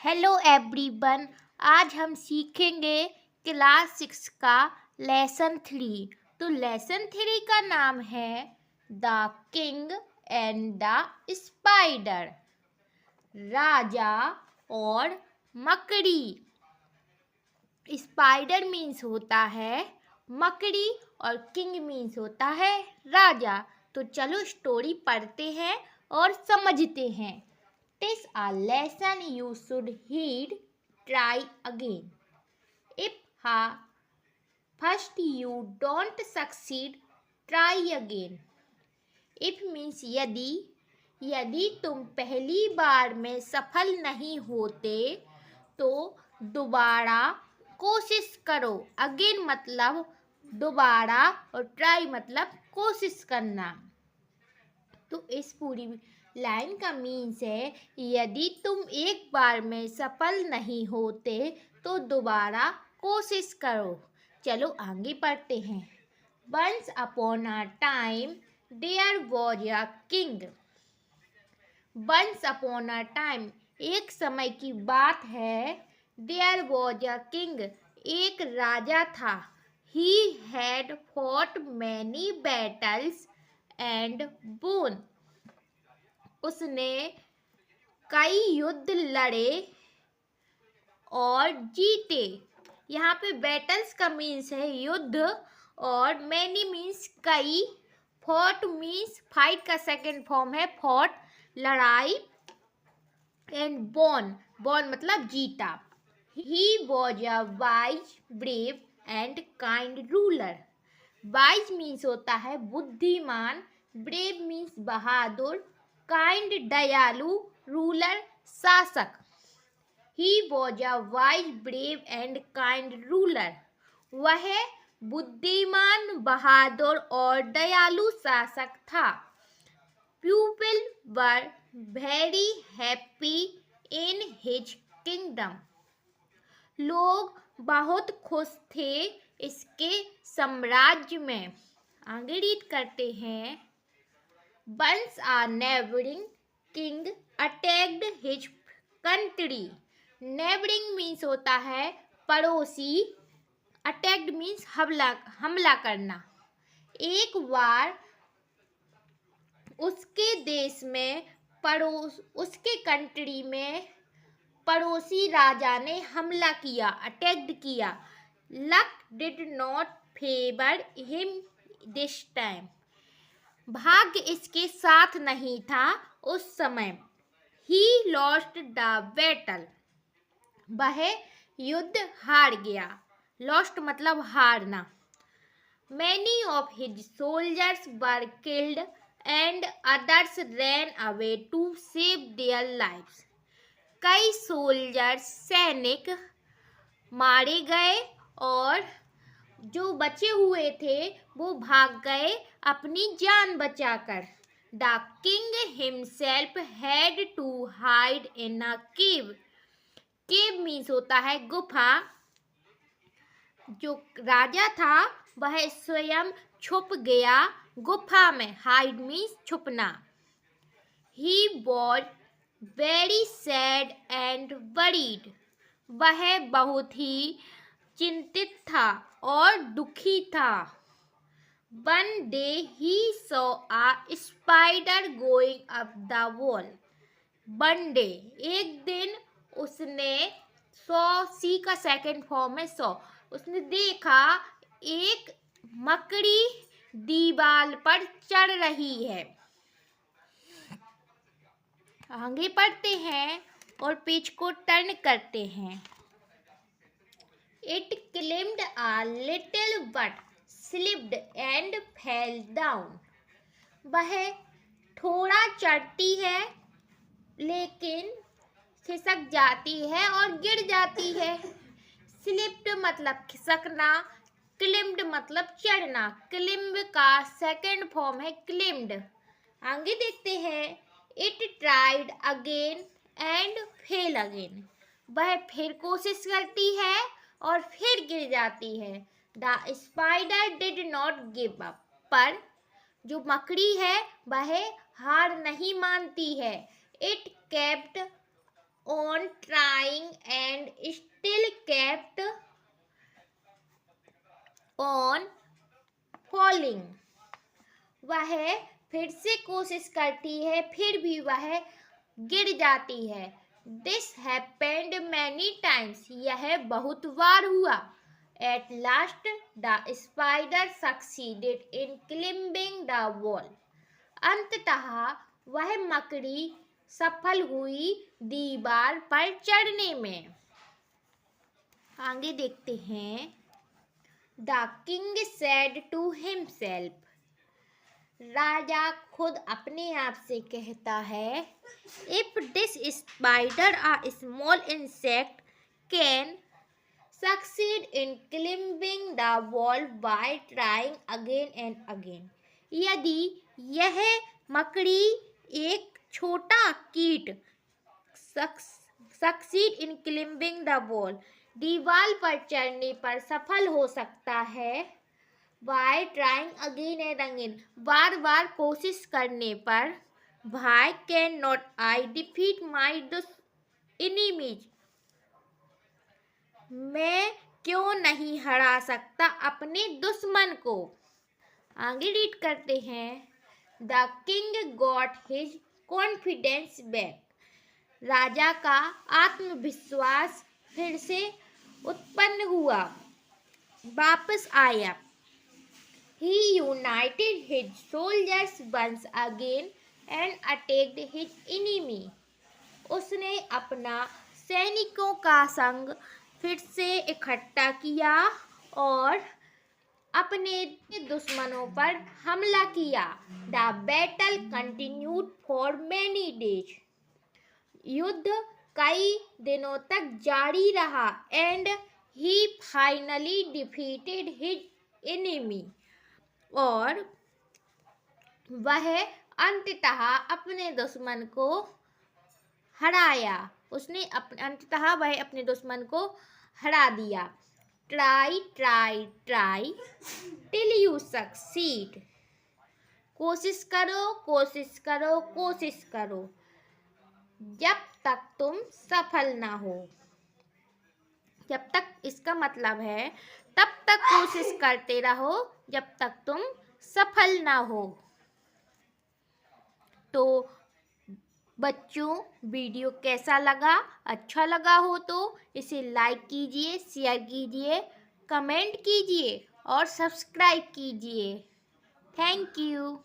Hello everyone. आज हम सीखेंगे क्लास 6 का लेसन 3। तो लेसन 3 का नाम है the king and the spider, राजा और मकड़ी। स्पाइडर मीन्स होता है मकड़ी और किंग मीन्स होता है राजा। तो चलो स्टोरी पढ़ते हैं और समझते हैं। This a lesson you should heed. Try again. If first you don't succeed, try again. If means यदि तुम पहली बार में सफल नहीं होते तो दोबारा कोशिश करो। अगेन मतलब दोबारा और ट्राई मतलब कोशिश करना। तो इस पूरी लाइन का मीन्स है यदि तुम एक बार में सफल नहीं होते तो दोबारा कोशिश करो। चलो आगे पढ़ते हैं। Once upon a time there was a king. Once upon a time एक समय की बात है। There was a king एक राजा था। He had fought many battles and won. उसने कई युद्ध लड़े और जीते। यहाँ पे बैटल्स का मीन्स है युद्ध और मैनी मीन्स कई। फॉट मीन्स फाइट का सेकेंड फॉर्म है फॉट, लड़ाई। एंड बॉन मतलब जीता। He was a wise, brave and kind ruler. Wise means होता है बुद्धिमान, ब्रेव मीन्स बहादुर, काइंड दयालु, रूलर शासक। He was a wise, brave and kind ruler. वह बुद्धिमान, बहादुर और दयालु शासक था। People were very happy in his kingdom. लोग बहुत खुश थे इसके साम्राज्य में। आगे रीड करते हैं। Once a neighboring king attacked his country. Neighboring means होता है पड़ोसी, attacked means हमला करना। एक बार उसके देश में उसके कंट्री में पड़ोसी राजा ने हमला किया, अटैक्ड किया। Luck did not favor him this time. भाग्य इसके साथ नहीं था उस समय। He lost the battle. वह युद्ध हार गया। Lost मतलब हारना। Many of his soldiers were killed and others ran away to save their lives. कई सोल्जर्स सैनिक मारे गए और जो बचे हुए थे वो भाग गए अपनी जान बचाकर। The king himself had to hide in a cave. Cave means होता है गुफा। जो राजा था वह स्वयं छुप गया गुफा में। Hide means छुपना। He was very sad and worried. वह बहुत ही चिंतित था और दुखी था। One day he saw a spider going up the wall. One day एक दिन उसने सी का सेकेंड फॉर्म है सौ। उसने देखा एक मकड़ी दीवार पर चढ़ रही है। आगे पढ़ते हैं और पेज को टर्न करते हैं। It climbed a little but slipped and fell down. वह थोड़ा चढ़ती है लेकिन खिसक जाती है और गिर जाती है। स्लिप्ड मतलब खिसकना, क्लिम्ड मतलब चढ़ना। क्लिम्ब का सेकेंड फॉर्म है क्लिम्ड। आगे देखते हैं। It tried again and fail again. वह फिर कोशिश करती है और फिर गिर जाती है। The spider did not give up. पर जो मकड़ी है वह हार नहीं मानती है। It kept on trying and still kept on falling. वह फिर से कोशिश करती है, फिर भी वह गिर जाती है. This happened many times. यह बहुत बार हुआ. At last, the spider succeeded in climbing the wall. अंततः वह मकड़ी सफल हुई दीवार पर चढ़ने में. आगे देखते हैं. The king said to himself. राजा खुद अपने आप से कहता है, If this spider, a small insect, can succeed in climbing the wall by trying again and again. यदि यह मकड़ी एक छोटा कीट succeed in climbing the wall, दीवार पर चढ़ने पर सफल हो सकता है, by trying again and again, बार बार कोशिश करने पर, why cannot I defeat my enemies? मैं क्यों नहीं हरा सकता अपने दुश्मन को. आगे रीड करते हैं. The king got his confidence back. राजा का आत्मविश्वास फिर से उत्पन्न हुआ, वापस आया. He united his soldiers once again and attacked his enemy. उसने अपना सैनिकों का संग फिर से इकट्ठा किया और अपने दुश्मनों पर हमला किया. The battle continued for many days. युद्ध कई दिनों तक जारी रहा. And he finally defeated his enemy. और वह अंततः अपने दुश्मन को हराया. अंततः वह अपने दुश्मन को हरा दिया. Try, try, try till you succeed. कोशिश करो, कोशिश करो, कोशिश करो, जब तक तुम सफल ना हो. जब तक, इसका मतलब है तब तक कोशिश करते रहो जब तक तुम सफल ना हो. तो बच्चों, वीडियो कैसा लगा? अच्छा लगा हो तो इसे लाइक कीजिए, शेयर कीजिए, कमेंट कीजिए और सब्सक्राइब कीजिए. Thank you.